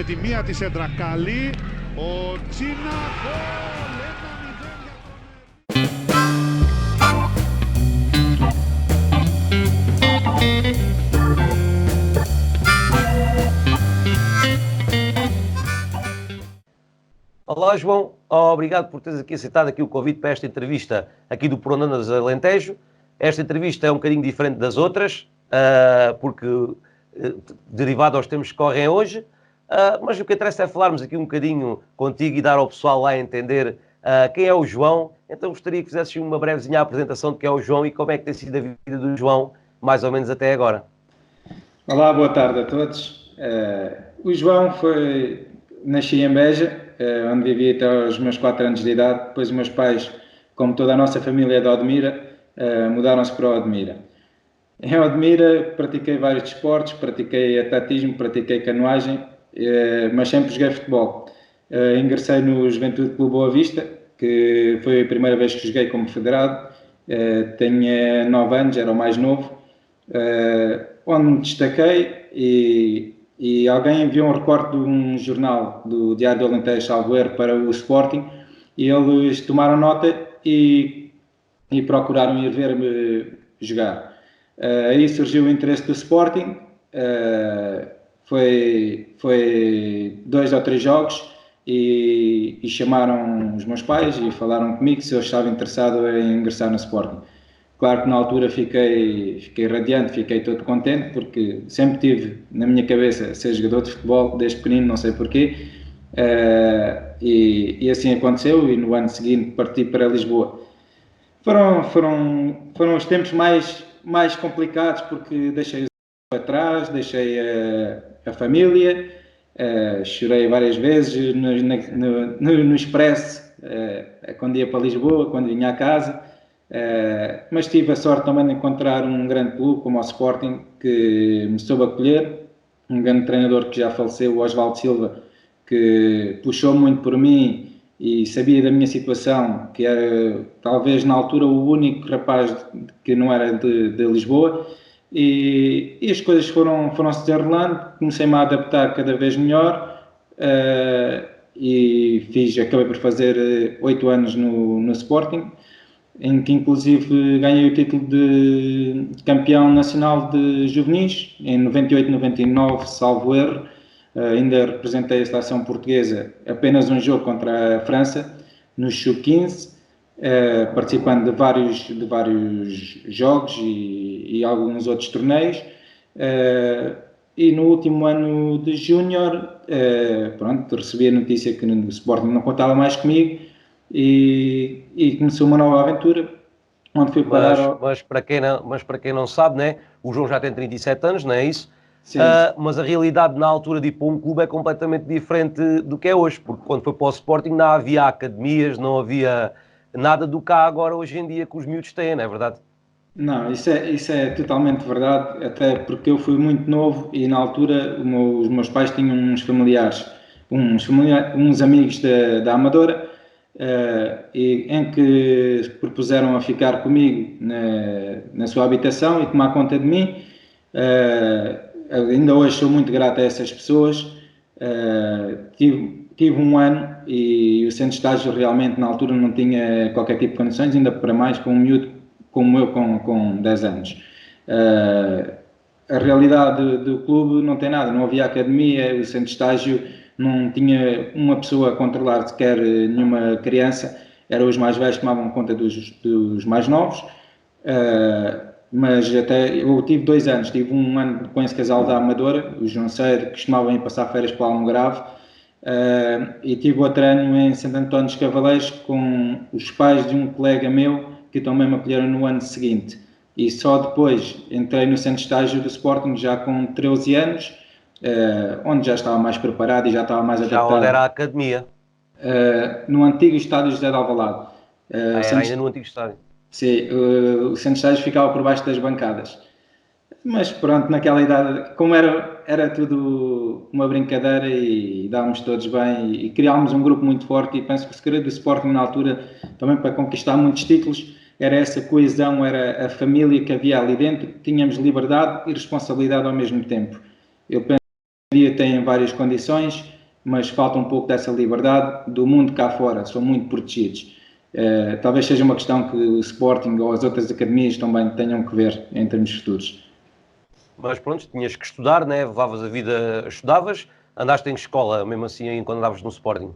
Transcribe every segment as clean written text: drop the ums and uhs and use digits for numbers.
τη μία τη σέντρα καλή. Ο Τσίνα γκολ 1-0. Olá, João. Obrigado por teres aqui aceitado aqui o convite para esta entrevista aqui do Pronanas Alentejo. Esta entrevista é um bocadinho diferente das outras, porque derivado aos tempos que correm hoje, mas o que interessa é falarmos aqui um bocadinho contigo e dar ao pessoal lá a entender quem é o João. Então gostaria que fizesses uma brevezinha apresentação de quem é o João e como é que tem sido a vida do João, mais ou menos até agora. Olá, boa tarde a todos. O João nasci em Beja, onde vivi até aos meus 4 anos de idade. Depois os meus pais, como toda a nossa família é de Odmira, mudaram-se para Odmira. Em Odmira pratiquei vários desportos, pratiquei atletismo, pratiquei canoagem, mas sempre joguei futebol. Ingressei no Juventude Clube Boa Vista, que foi a primeira vez que joguei como federado. Tinha 9 anos, era o mais novo, onde me destaquei e alguém enviou um recorte de um jornal do Diário do Alentejo, salvo erro, para o Sporting, e eles tomaram nota e procuraram ir ver-me jogar. Aí surgiu o interesse do Sporting, foi 2 ou 3 jogos e chamaram os meus pais e falaram comigo se eu estava interessado em ingressar no Sporting. Claro que na altura fiquei radiante, fiquei todo contente, porque sempre tive na minha cabeça ser jogador de futebol desde pequenino, não sei porquê, e assim aconteceu, e no ano seguinte parti para Lisboa. Foram os tempos mais complicados, porque deixei os para trás, deixei a família, chorei várias vezes no Expresso, quando ia para Lisboa, quando vinha a casa. Mas tive a sorte também de encontrar um grande clube como o Sporting, que me soube acolher, um grande treinador que já faleceu, o Osvaldo Silva, que puxou muito por mim e sabia da minha situação, que era talvez na altura o único rapaz que não era de Lisboa, e as coisas foram se desenrolando, comecei-me a adaptar cada vez melhor, e acabei por fazer 8 anos no Sporting, em que inclusive ganhei o título de campeão nacional de juvenis, em 98, 99, salvo erro. Ainda representei a seleção portuguesa apenas um jogo contra a França, no Sub-15, participando de vários jogos e alguns outros torneios. E no último ano de Júnior, recebi a notícia que o Sporting não contava mais comigo, e começou uma nova aventura, onde fui parar... Mas para quem não sabe, né, o João já tem 37 anos, não é isso? Sim. Mas a realidade na altura de ir para um clube é completamente diferente do que é hoje, porque quando foi para o Sporting não havia academias, não havia nada do que há agora hoje em dia que os miúdos têm, não é verdade? Não, isso é totalmente verdade, até porque eu fui muito novo e na altura os meus pais tinham uns amigos da Amadora, em que se propuseram a ficar comigo na sua habitação e tomar conta de mim. Ainda hoje sou muito grato a essas pessoas. Tive um ano e o centro de estágio realmente na altura não tinha qualquer tipo de condições, ainda para mais com um miúdo como eu com 10 anos. A realidade do clube não tem nada, não havia academia, o centro de estágio não tinha uma pessoa a controlar sequer nenhuma criança, eram os mais velhos que tomavam conta dos mais novos. Mas até eu tive 2 anos, tive um ano com esse casal da Amadora, o João Ceiro, que costumavam ir passar férias para Almograve, e tive outro ano em Santo António dos Cavaleiros com os pais de um colega meu que também me acolheram no ano seguinte, e só depois entrei no centro de estágio do Sporting já com 13 anos, onde já estava mais preparado e já estava mais adaptado. Já onde era a academia? No antigo estádio José de Alvalade. Era ainda no antigo estádio? Sim, o centro de estágio ficava por baixo das bancadas. Mas pronto, naquela idade, como era tudo uma brincadeira e dávamos todos bem e criámos um grupo muito forte, e penso que o segredo do Sporting na altura, também para conquistar muitos títulos, era essa coesão, era a família que havia ali dentro, tínhamos liberdade e responsabilidade ao mesmo tempo. Eu penso que hoje em dia tem várias condições, mas falta um pouco dessa liberdade do mundo cá fora, são muito protegidos. Talvez seja uma questão que o Sporting ou as outras academias também tenham que ver em termos futuros. Mas pronto, tinhas que estudar, né? Levavas a vida, estudavas, andaste em escola, mesmo assim, quando andavas no Sporting.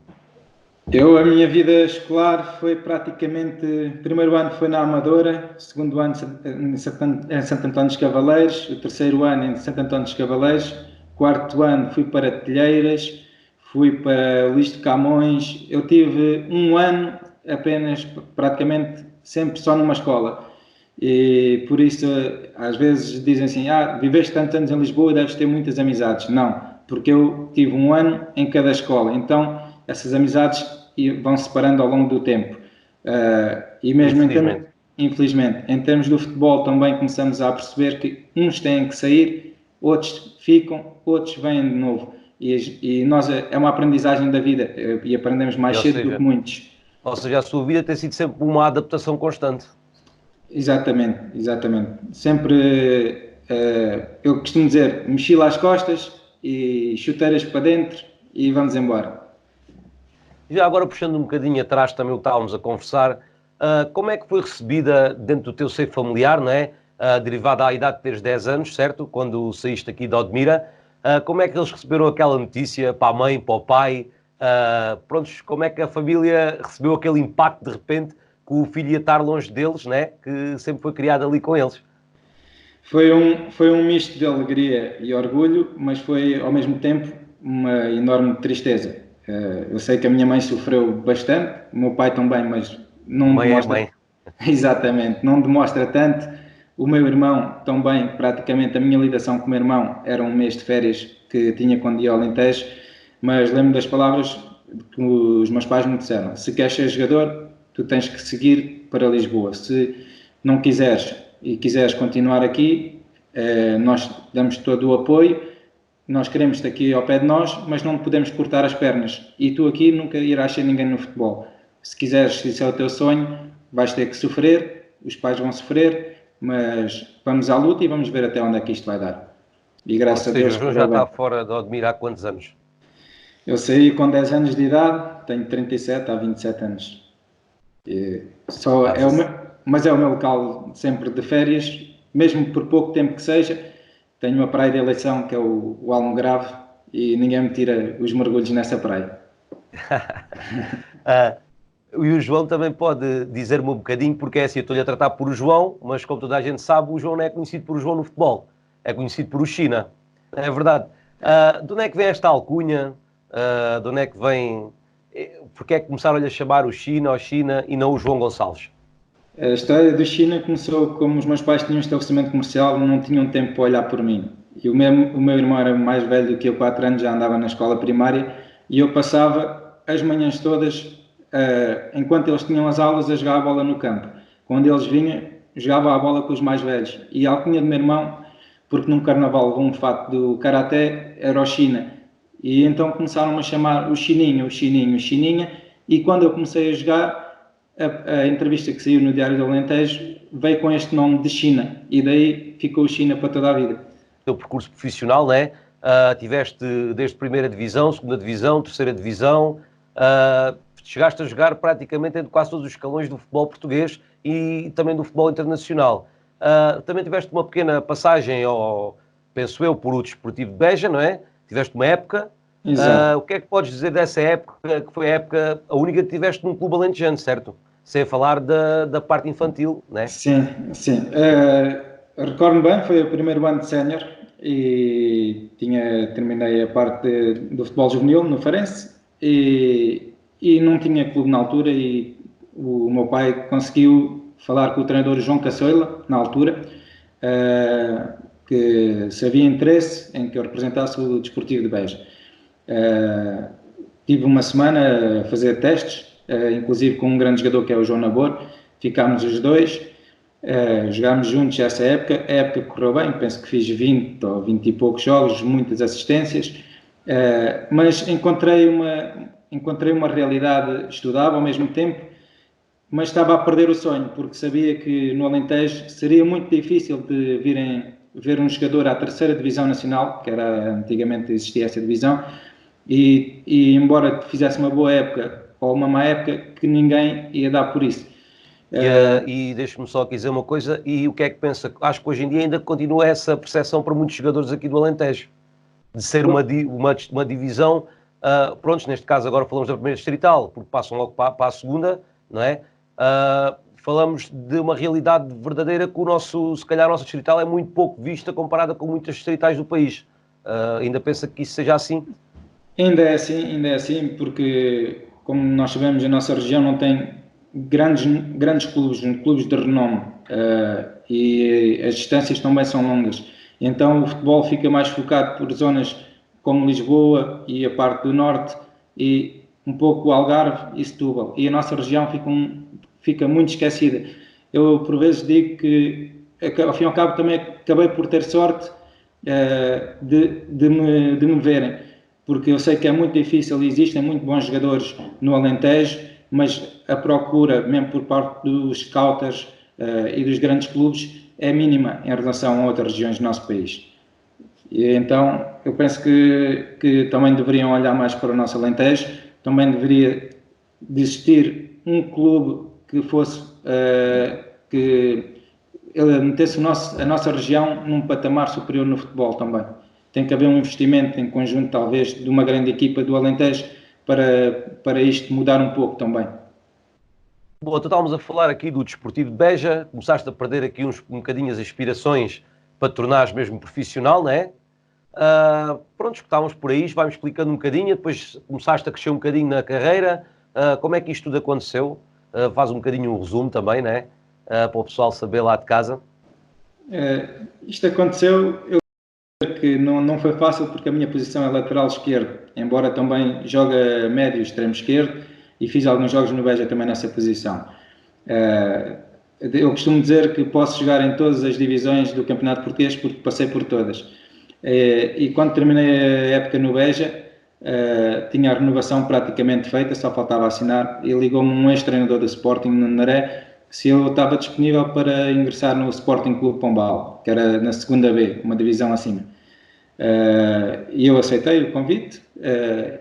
A minha vida escolar foi praticamente, primeiro ano foi na Amadora, segundo ano em Santo António dos Cavaleiros, o terceiro ano em Santo António dos Cavaleiros, quarto ano fui para Telheiras, fui para Luís de Camões. Eu tive um ano apenas, praticamente, sempre só numa escola. E por isso, às vezes dizem assim, viveste tantos anos em Lisboa, deves ter muitas amizades. Não, porque eu tive um ano em cada escola, então essas amizades vão se separando ao longo do tempo. E mesmo infelizmente, em termos do futebol também começamos a perceber que uns têm que sair, outros ficam, outros vêm de novo. E nós, é uma aprendizagem da vida e aprendemos mais cedo do que muitos. Ou seja, a sua vida tem sido sempre uma adaptação constante. Exatamente. Sempre, eu costumo dizer, mochila às costas e chuteiras para dentro e vamos embora. Já agora, puxando um bocadinho atrás também o que estávamos a conversar, como é que foi recebida dentro do teu seio familiar, não é? Derivada à idade de teres 10 anos, certo? Quando saíste aqui de Odmira, como é que eles receberam aquela notícia para a mãe, para o pai? Prontos, como é que a família recebeu aquele impacto de repente que o filho ia estar longe deles, né? Que sempre foi criado ali com eles? Foi um misto de alegria e orgulho, mas foi ao mesmo tempo uma enorme tristeza. Eu sei que a minha mãe sofreu bastante, o meu pai também, mas não demonstra. Mãe. Exatamente, não demonstra tanto. O meu irmão também, praticamente a minha ligação com o meu irmão era um mês de férias que tinha quando ia ao Alentejo, mas lembro das palavras que os meus pais me disseram: se queres ser jogador, tu tens que seguir para Lisboa. Se não quiseres e quiseres continuar aqui, nós damos todo o apoio. Nós queremos-te aqui ao pé de nós, mas não te podemos cortar as pernas. E tu aqui nunca irás ser ninguém no futebol. Se quiseres, se isso é o teu sonho, vais ter que sofrer, os pais vão sofrer, mas vamos à luta e vamos ver até onde é que isto vai dar. E graças a Deus. O João já está fora de Odmira há quantos anos? Eu saí com 10 anos de idade, tenho 37 há 27 anos. Mas é o meu local sempre de férias, mesmo por pouco tempo que seja. Tenho uma praia de eleição que é o Almograve e ninguém me tira os mergulhos nessa praia. E o João também pode dizer-me um bocadinho, porque é assim, eu estou-lhe a tratar por o João, mas como toda a gente sabe, o João não é conhecido por o João no futebol, é conhecido por o China. É verdade. De onde é que vem esta alcunha? De onde é que vem... Porque é que começaram-lhe a chamar o China e não o João Gonçalves? A história do China começou como os meus pais tinham um estabelecimento comercial, não tinham tempo para olhar por mim. E o meu irmão era mais velho do que eu, 4 anos, já andava na escola primária, e eu passava as manhãs todas, enquanto eles tinham as aulas, a jogar a bola no campo. Quando eles vinham, jogava a bola com os mais velhos. E a alcunha do meu irmão, porque num carnaval levou um fato do karaté, era o China. E então começaram a chamar o Chininho, o Chininho, o Chininha, e quando eu comecei a jogar, a entrevista que saiu no Diário do Alentejo veio com este nome de China, e daí ficou China para toda a vida. O teu percurso profissional, né? Tiveste desde primeira divisão, segunda divisão, terceira divisão, chegaste a jogar praticamente em quase todos os escalões do futebol português e também do futebol internacional. Também tiveste uma pequena passagem, penso eu, por o Desportivo de Beja, não é? Tiveste uma época. O que é que podes dizer dessa época, que foi a época, a única que tiveste num clube alentejano, certo? Sem falar da parte infantil, né? Sim. Recordo-me bem, foi o primeiro ano de sénior e terminei a parte do futebol juvenil no Farense e não tinha clube na altura, e o meu pai conseguiu falar com o treinador João Caçoila, na altura, que se havia interesse em que eu representasse o Desportivo de Beja. Tive uma semana a fazer testes, inclusive com um grande jogador que é o João Nabor. Ficámos os dois, jogámos juntos essa época. A época correu bem, penso que fiz 20 ou 20 e poucos jogos, muitas assistências, mas encontrei uma realidade, estudava ao mesmo tempo, mas estava a perder o sonho, porque sabia que no Alentejo seria muito difícil de virem ver um jogador à terceira divisão nacional, que era antigamente existia essa divisão, e embora fizesse uma boa época ou uma má época, que ninguém ia dar por isso. E deixe-me só aqui dizer uma coisa, e o que é que pensa? Acho que hoje em dia ainda continua essa percepção para muitos jogadores aqui do Alentejo, de ser uma divisão, pronto, neste caso agora falamos da primeira distrital, porque passam logo para a segunda, não é? Falamos de uma realidade verdadeira que se calhar a nossa distrital é muito pouco vista comparada com muitas distritais do país. Ainda pensa que isso seja assim? Ainda é assim, porque, como nós sabemos, a nossa região não tem grandes clubes de renome, e as distâncias também são longas. Então o futebol fica mais focado por zonas como Lisboa e a parte do norte e um pouco o Algarve e Setúbal. E a nossa região fica muito esquecida. Eu por vezes digo que, ao fim e ao cabo, também acabei por ter sorte de me verem, porque eu sei que é muito difícil e existem muito bons jogadores no Alentejo, mas a procura, mesmo por parte dos scouters e dos grandes clubes, é mínima em relação a outras regiões do nosso país. E então, eu penso que também deveriam olhar mais para o nosso Alentejo, também deveria existir um clube que fosse, que ele metesse a nossa região num patamar superior no futebol também. Tem que haver um investimento em conjunto, talvez, de uma grande equipa do Alentejo para isto mudar um pouco também. Bom, então estávamos a falar aqui do Desportivo de Beja, começaste a perder aqui um bocadinho as aspirações para te tornares mesmo profissional, não é? Pronto, estávamos por aí, vai-me explicando um bocadinho, depois começaste a crescer um bocadinho na carreira, como é que isto tudo aconteceu? Faz um bocadinho um resumo também, não é? Para o pessoal saber lá de casa. Isto aconteceu, eu dizer que não foi fácil porque a minha posição é lateral esquerdo, embora também jogue médio extremo esquerdo e fiz alguns jogos no Beja também nessa posição. Eu costumo dizer que posso jogar em todas as divisões do Campeonato Português porque passei por todas. E quando terminei a época no Beja, tinha a renovação praticamente feita, só faltava assinar, e ligou-me um ex-treinador do Sporting, no Naré, se eu estava disponível para ingressar no Sporting Clube Pombal, que era na segunda B, uma divisão acima. E eu aceitei o convite,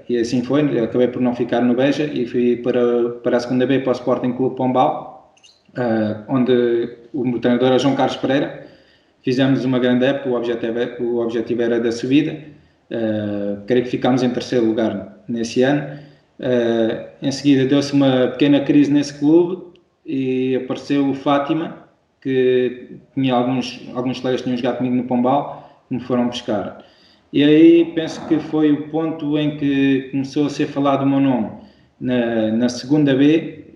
e assim foi. Eu acabei por não ficar no Beja e fui para a segunda B, para o Sporting Clube Pombal, onde o treinador era João Carlos Pereira. Fizemos uma grande época, o objetivo era da subida. Creio que ficámos em terceiro lugar nesse ano. Em seguida deu-se uma pequena crise nesse clube e apareceu o Fátima, que tinha alguns colegas que tinham jogado comigo no Pombal, que me foram buscar. E aí penso que foi o ponto em que começou a ser falado o meu nome na segunda B,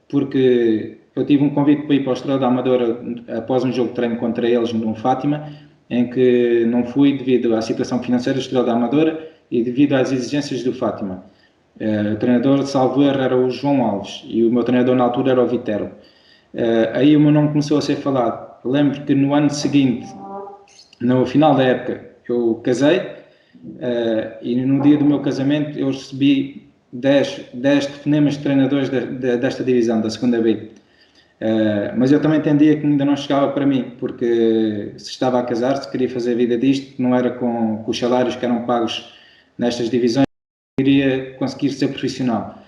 porque eu tive um convite para ir para o Estrela da Amadora após um jogo de treino contra eles no Fátima, em que não fui devido à situação financeira do Estrela da Amadora e devido às exigências do Fátima. O treinador, salvo erro, era o João Alves e o meu treinador na altura era o Vitero. Aí o meu nome começou a ser falado. Eu lembro que no ano seguinte, no final da época, eu casei, e no dia do meu casamento eu recebi 10 telefonemas de treinadores desta divisão, da segunda B. Mas eu também entendia que ainda não chegava para mim, porque se estava a casar, se queria fazer a vida disto, não era com os salários que eram pagos nestas divisões, queria conseguir ser profissional.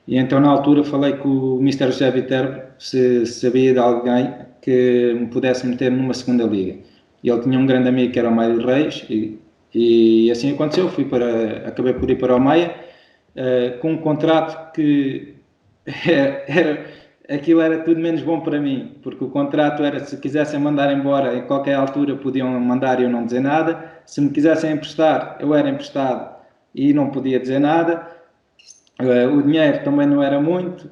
E então na altura falei com o Mr. José Viterbo se sabia de alguém que me pudesse meter numa segunda liga. E ele tinha um grande amigo que era o Mário Reis e assim aconteceu. Acabei por ir para o Maia, com um contrato que aquilo era tudo menos bom para mim, porque o contrato era, se quisessem mandar embora em qualquer altura podiam mandar e eu não dizer nada, se me quisessem emprestar eu era emprestado e não podia dizer nada. O dinheiro também não era muito,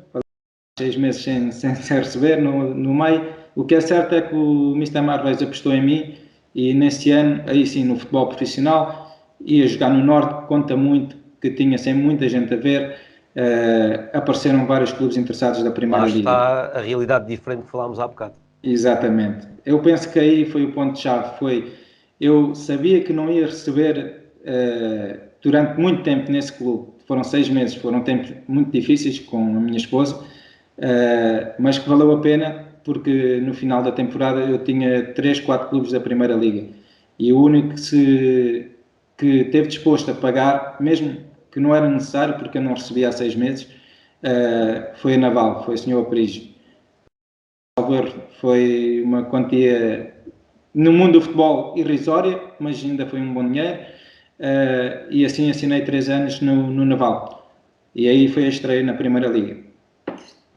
6 meses sem receber no meio. O que é certo é que o Mr. Marveis apostou em mim e nesse ano, aí sim, no futebol profissional, ia jogar no Norte, que conta muito, que tinha sempre muita gente a ver. Apareceram vários clubes interessados da Primeira Liga. Lá está a realidade diferente que falámos há bocado. Exatamente. Eu penso que aí foi o ponto-chave. Eu sabia que não ia receber durante muito tempo nesse clube. Foram 6 meses, foram tempos muito difíceis com a minha esposa, mas que valeu a pena, porque no final da temporada eu tinha 3, 4 clubes da Primeira Liga e o único que que esteve disposto a pagar, mesmo que não era necessário, porque eu não recebia há 6 meses, foi a Naval, foi o Sr. Aprígio. Foi uma quantia, no mundo do futebol, irrisória, mas ainda foi um bom dinheiro, e assim assinei 3 anos no Naval. E aí foi a estreia na Primeira Liga.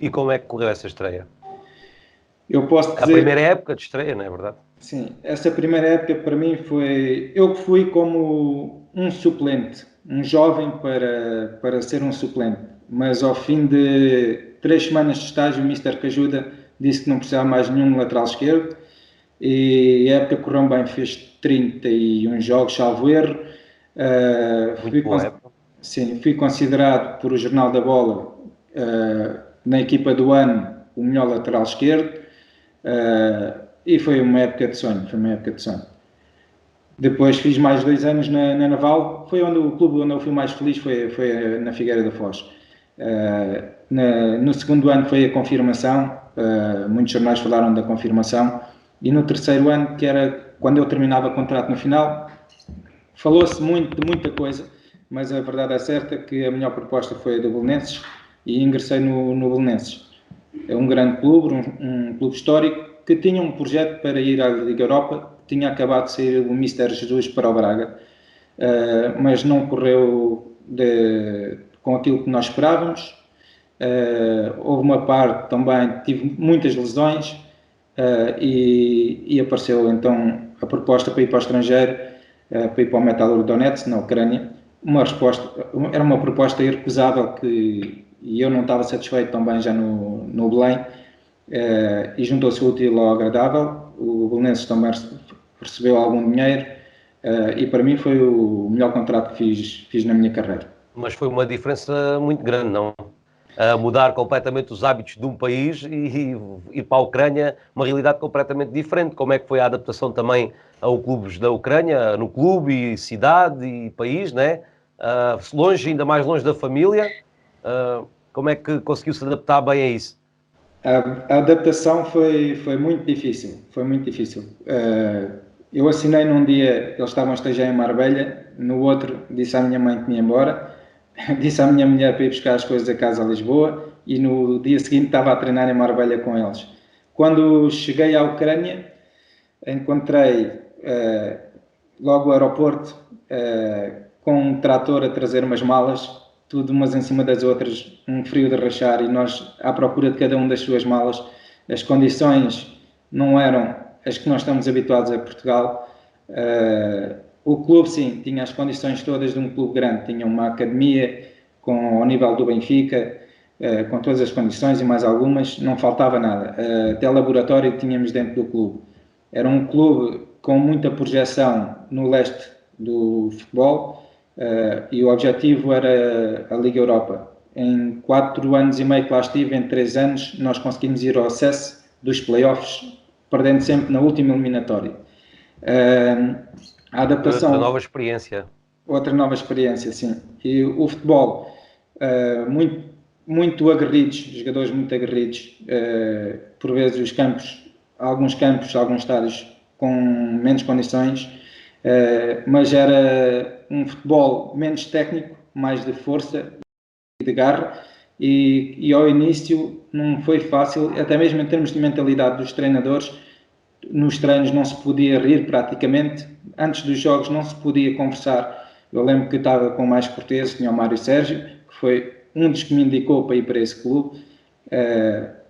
E como é que correu essa estreia? Eu posso dizer... A primeira época de estreia, não é verdade? Sim, essa primeira época para mim foi... Eu fui como um suplente, um jovem para ser um suplente. Mas ao fim de 3 semanas de estágio, o Mister Cajuda disse que não precisava mais nenhum lateral esquerdo. E a época correu bem, fez 31 jogos, salvo erro. Fui considerado por o Jornal da Bola, na equipa do ano, o melhor lateral esquerdo. E foi uma época de sonho, Depois fiz mais 2 anos na Naval, foi onde o clube onde eu fui mais feliz, foi na Figueira da Foz. No segundo ano foi a confirmação, muitos jornais falaram da confirmação, e no terceiro ano, que era quando eu terminava o contrato no final, falou-se muito de muita coisa, mas a verdade é certa que a melhor proposta foi a do Belenenses, e ingressei no Belenenses. É um grande clube, um clube histórico, que tinha um projeto para ir à Liga Europa, tinha acabado de sair o Mister Jesus para o Braga, mas não correu com aquilo que nós esperávamos. Houve uma parte também, tive muitas lesões, e apareceu então a proposta para ir para o estrangeiro, para ir para o Metalurg Donetsk, na Ucrânia. Era uma proposta irrecusável, e eu não estava satisfeito também já no Belém, e juntou-se o útil ao agradável. O Belenenses também recebeu algum dinheiro, e para mim foi o melhor contrato que fiz na minha carreira. Mas foi uma diferença muito grande, não? Mudar completamente os hábitos de um país e ir para a Ucrânia, uma realidade completamente diferente. Como é que foi a adaptação também aos clubes da Ucrânia, no clube, e cidade e país, né? Longe, ainda mais longe da família. Como é que conseguiu se adaptar bem a isso? A adaptação foi muito difícil, eu assinei num dia, eles estavam a estagiar em Marbella, no outro disse à minha mãe que ia embora, disse à minha mulher para ir buscar as coisas a casa a Lisboa, e no dia seguinte estava a treinar em Marbella com eles. Quando cheguei à Ucrânia, encontrei logo o aeroporto, com um trator a trazer umas malas, tudo umas em cima das outras, um frio de rachar, e nós à procura de cada uma das suas malas. As condições não eram as que nós estamos habituados a Portugal. O clube, sim, tinha as condições todas de um clube grande, tinha uma academia ao nível do Benfica, com todas as condições e mais algumas, não faltava nada. Até laboratório tínhamos dentro do clube. Era um clube com muita projeção no leste do futebol, e o objetivo era a Liga Europa. Em 4 anos e meio que lá estive, em 3 anos, nós conseguimos ir ao acesso dos playoffs, perdendo sempre na última eliminatória. A adaptação... Outra nova experiência, sim. E o futebol, muito aguerridos, jogadores muito aguerridos, por vezes os campos, alguns estádios com menos condições, mas era um futebol menos técnico, mais de força e de garra, e ao início não foi fácil, até mesmo em termos de mentalidade dos treinadores. Nos treinos não se podia rir praticamente, antes dos jogos não se podia conversar. Eu lembro que estava com mais corteses, tinha o Mário Sérgio, que foi um dos que me indicou para ir para esse clube.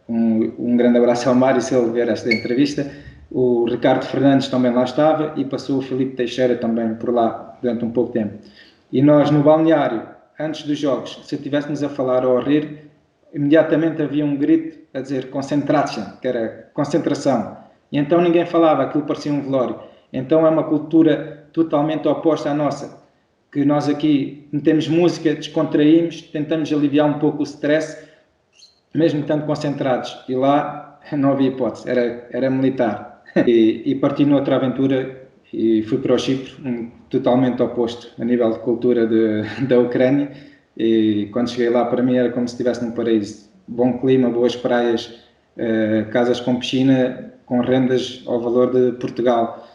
Um grande abraço ao Mário, se ele ver esta entrevista. O Ricardo Fernandes também lá estava, e passou o Filipe Teixeira também por lá durante um pouco tempo. E nós no balneário, antes dos jogos, se estivéssemos a falar ou a rir, imediatamente havia um grito a dizer concentration, que era concentração. E então ninguém falava, aquilo parecia um velório. Então é uma cultura totalmente oposta à nossa, que nós aqui metemos música, descontraímos, tentamos aliviar um pouco o stress, mesmo estando concentrados. E lá não havia hipótese, era militar. E parti noutra aventura e fui para o Chipre, totalmente oposto a nível de cultura da Ucrânia. E quando cheguei lá, para mim era como se estivesse num paraíso. Bom clima, boas praias, casas com piscina, com rendas ao valor de Portugal.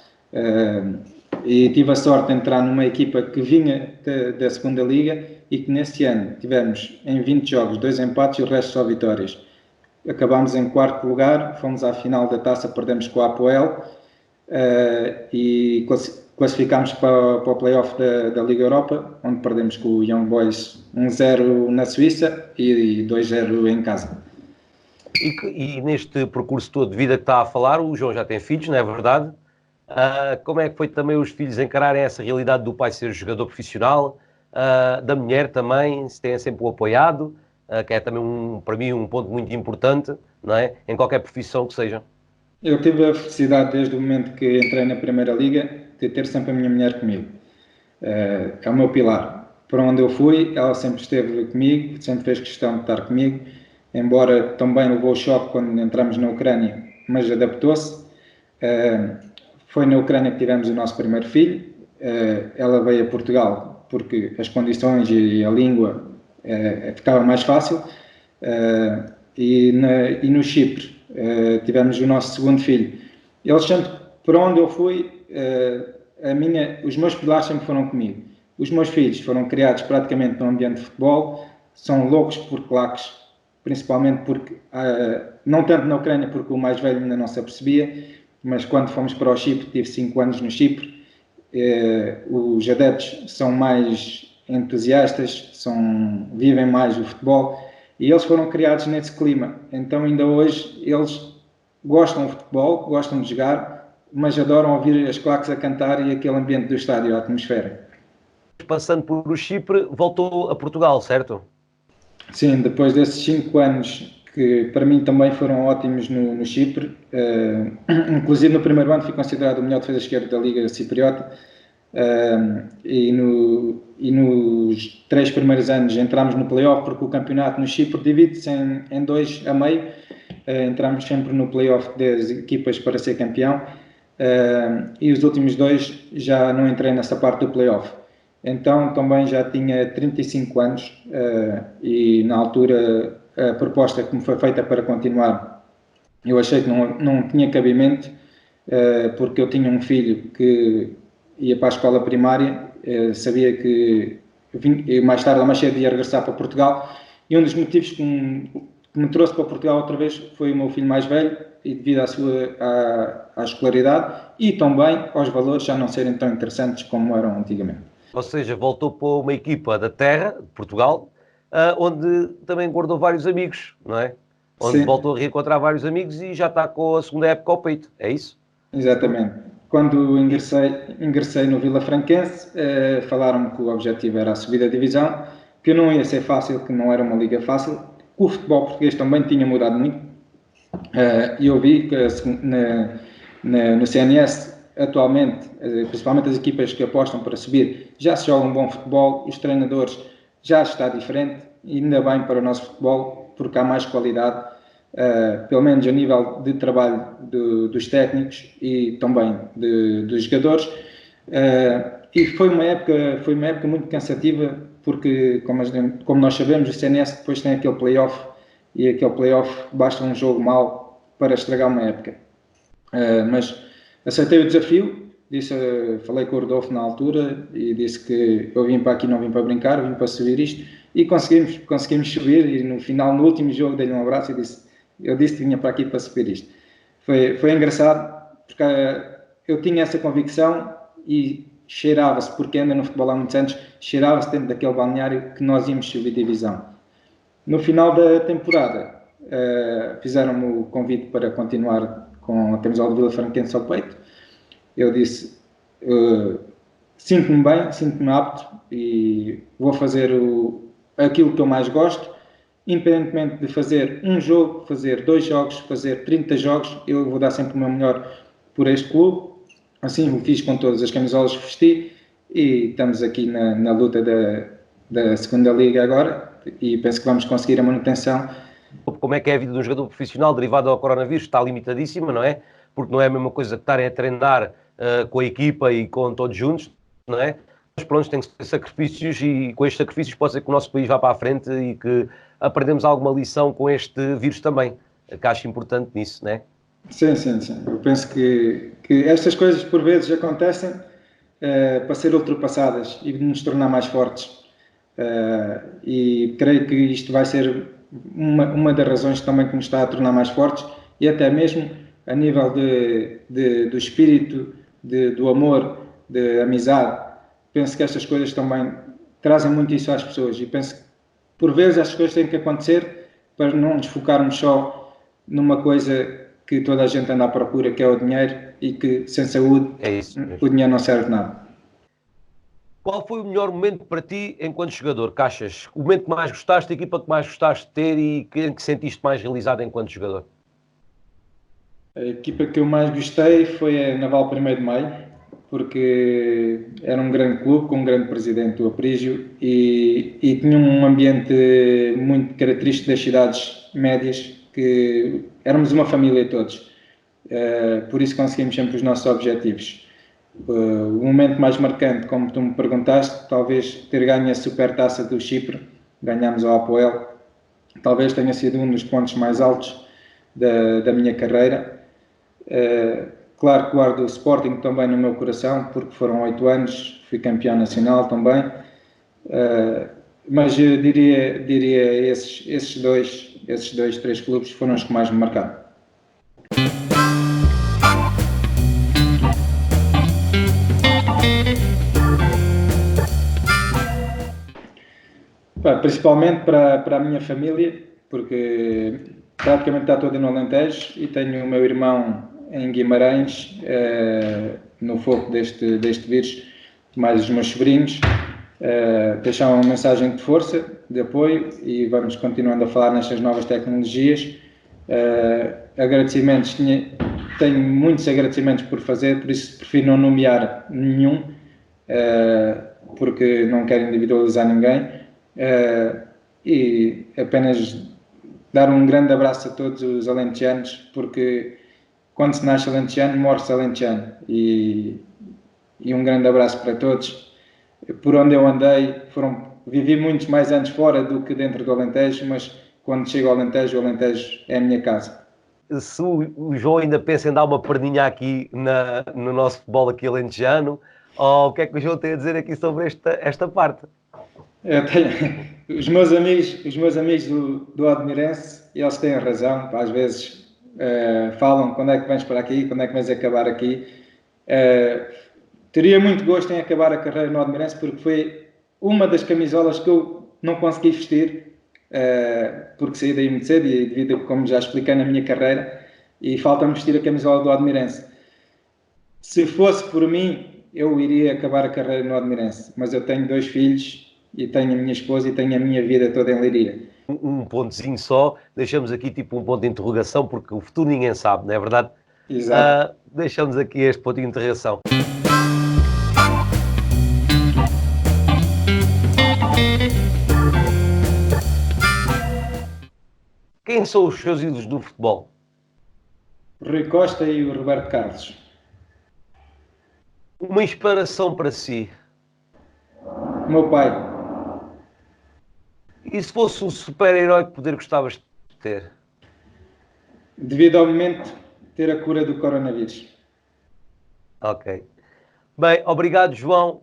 e tive a sorte de entrar numa equipa que vinha da segunda Liga e que nesse ano tivemos em 20 jogos 2 empates e o resto só vitórias. Acabámos em 4º lugar, fomos à final da taça, perdemos com a Apoel e classificámos para o play-off da Liga Europa, onde perdemos com o Young Boys 1-0 na Suíça e 2-0 em casa. E neste percurso todo de vida que está a falar, o João já tem filhos, não é verdade? Como é que foi também os filhos encararem essa realidade do pai ser jogador profissional, da mulher também, se têm sempre o apoiado, que é também, para mim, um ponto muito importante, não é? Em qualquer profissão que seja. Eu tive a felicidade, desde o momento que entrei na Primeira Liga, de ter sempre a minha mulher comigo. É o meu pilar. Para onde eu fui, ela sempre esteve comigo, sempre fez questão de estar comigo, embora também levou o choque quando entramos na Ucrânia, mas adaptou-se. Foi na Ucrânia que tivemos o nosso primeiro filho. Ela veio a Portugal porque as condições e a língua ficava mais fácil. E no Chipre tivemos o nosso segundo filho. Eles sempre, para onde eu fui, os meus pilares sempre foram comigo. Os meus filhos foram criados praticamente num ambiente de futebol, são loucos por claques, principalmente porque, não tanto na Ucrânia, porque o mais velho ainda não se apercebia, mas quando fomos para o Chipre, tive 5 anos no Chipre, os adeptos são mais entusiastas, vivem mais o futebol, e eles foram criados nesse clima. Então ainda hoje eles gostam de futebol, gostam de jogar, mas adoram ouvir as claques a cantar e aquele ambiente do estádio, a atmosfera. Passando por o Chipre, voltou a Portugal, certo? Sim, depois desses 5 anos que para mim também foram ótimos no Chipre, inclusive no primeiro ano fui considerado o melhor defesa esquerdo da Liga Cipriota, e nos 3 primeiros anos entramos no play-off, porque o campeonato no Chipre divide-se em 2 a meio, entramos sempre no play-off das equipas para ser campeão, e os últimos 2 já não entrei nessa parte do play-off. Então também já tinha 35 anos e na altura a proposta que me foi feita para continuar, eu achei que não tinha cabimento, porque eu tinha um filho que ia para a escola primária, sabia que mais tarde ou mais cedo ia regressar para Portugal, e um dos motivos que me trouxe para Portugal outra vez foi o meu filho mais velho, e devido à escolaridade e também aos valores já não serem tão interessantes como eram antigamente. Ou seja, voltou para uma equipa da terra, de Portugal, onde também guardou vários amigos, não é? Onde Sim. Voltou a reencontrar vários amigos e já está com a segunda época ao peito, é isso? Exatamente. Quando ingressei no Vila Franquense, falaram-me que o objetivo era a subida da divisão, que não ia ser fácil, que não era uma liga fácil, que o futebol português também tinha mudado muito, e eu vi que no CNS atualmente, principalmente as equipas que apostam para subir, já se joga um bom futebol, os treinadores já está diferente, e ainda bem para o nosso futebol, porque há mais qualidade, pelo menos a nível de trabalho dos técnicos e também dos jogadores, e foi uma época muito cansativa, porque como nós sabemos, o CNS depois tem aquele play-off, e aquele play-off basta um jogo mau para estragar uma época, mas aceitei o desafio, falei com o Rodolfo na altura e disse que eu vim para aqui, não vim para brincar, vim para subir isto, e conseguimos subir, e no final, no último jogo, dei-lhe um abraço e eu disse que vinha para aqui para subir isto. Foi engraçado, porque eu tinha essa convicção e cheirava-se, porque anda no futebol há muitos anos, cheirava-se dentro daquele balneário que nós íamos subir divisão. No final da temporada, fizeram-me o convite para continuar com a camisola do Vila Franquense ao peito. Eu disse, sinto-me bem, sinto-me apto e vou fazer aquilo que eu mais gosto, independentemente de fazer um jogo, fazer 2 jogos, fazer 30 jogos, eu vou dar sempre o meu melhor por este clube. Assim o fiz com todas as camisolas que vesti, e estamos aqui na luta da segunda Liga agora, e penso que vamos conseguir a manutenção. Como é que é a vida de um jogador profissional derivado ao coronavírus? Está limitadíssima, não é? Porque não é a mesma coisa que estarem a treinar com a equipa e com todos juntos, não é? Mas pronto, tem que ser sacrifícios, e com estes sacrifícios pode ser que o nosso país vá para a frente e que aprendemos alguma lição com este vírus também, que acho importante nisso, não é? Sim. Eu penso que estas coisas por vezes acontecem, para ser ultrapassadas e de nos tornar mais fortes. E creio que isto vai ser uma das razões também que nos está a tornar mais fortes, e até mesmo a nível do espírito, do amor, de amizade. Penso que estas coisas também trazem muito isso às pessoas, e penso que por vezes estas coisas têm que acontecer para não nos focarmos só numa coisa que toda a gente anda à procura, que é o dinheiro, e que sem saúde o dinheiro não serve de nada. Qual foi o melhor momento para ti enquanto jogador, Caixas? O momento que mais gostaste, a equipa que mais gostaste de ter e em que sentiste mais realizado enquanto jogador? A equipa que eu mais gostei foi a Naval 1º de Maio, porque era um grande clube, com um grande presidente, o Aprígio, e tinha um ambiente muito característico das cidades médias, que éramos uma família todos. Por isso conseguimos sempre os nossos objetivos. O momento mais marcante, como tu me perguntaste, talvez ter ganho a Supertaça do Chipre, ganhámos ao Apoel, talvez tenha sido um dos pontos mais altos da minha carreira. Claro que guardo o Sporting também no meu coração, porque foram 8 anos, fui campeão nacional também, mas eu diria esses dois, 3 clubes foram os que mais me marcaram. Principalmente para a minha família, porque praticamente está toda no Alentejo, e tenho o meu irmão em Guimarães, no foco deste vírus, mais os meus sobrinhos. Deixar uma mensagem de força, de apoio, e vamos continuando a falar nestas novas tecnologias. Agradecimentos, tenho muitos agradecimentos por fazer, por isso prefiro não nomear nenhum, porque não quero individualizar ninguém. E apenas dar um grande abraço a todos os alentejanos, porque quando se nasce alentejano, morre-se alentejano, e um grande abraço para todos. Por onde eu andei, vivi muitos mais anos fora do que dentro do Alentejo, mas quando chego ao Alentejo, o Alentejo é a minha casa. Se o João ainda pensa em dar uma perninha aqui no nosso futebol aqui alentejano, o que é que o João tem a dizer aqui sobre esta parte? Eu tenho, os meus amigos do Admirense, eles têm razão, às vezes falam: quando é que vens para aqui, quando é que vens acabar aqui. Teria muito gosto em acabar a carreira no Admirense, porque foi uma das camisolas que eu não consegui vestir, porque saí daí muito cedo, e devido, como já expliquei, na minha carreira, e falta-me vestir a camisola do Admirense. Se fosse por mim, eu iria acabar a carreira no Admirense, mas eu tenho 2 filhos, e tenho a minha esposa, e tenho a minha vida toda em Leiria. Um pontozinho só, deixamos aqui tipo um ponto de interrogação, porque o futuro ninguém sabe, não é verdade? Exato. Deixamos aqui este ponto de interrogação. Quem são os seus ídolos do futebol? O Rui Costa e o Roberto Carlos. Uma inspiração para si? O meu pai. E se fosse um super-herói, que poder gostavas de ter? Devido ao momento, ter a cura do coronavírus. Ok. Bem, obrigado, João,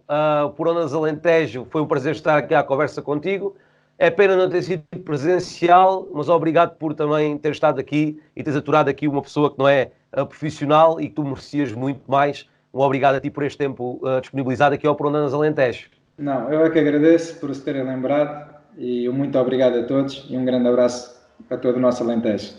por Ondas Alentejo. Foi um prazer estar aqui à conversa contigo. É pena não ter sido presencial, mas obrigado por também ter estado aqui e teres aturado aqui uma pessoa que não é profissional e que tu merecias muito mais. Um obrigado a ti por este tempo disponibilizado aqui ao Por Ondas Alentejo. Não, eu é que agradeço por se terem lembrado, e muito obrigado a todos, e um grande abraço a todo o nosso Alentejo.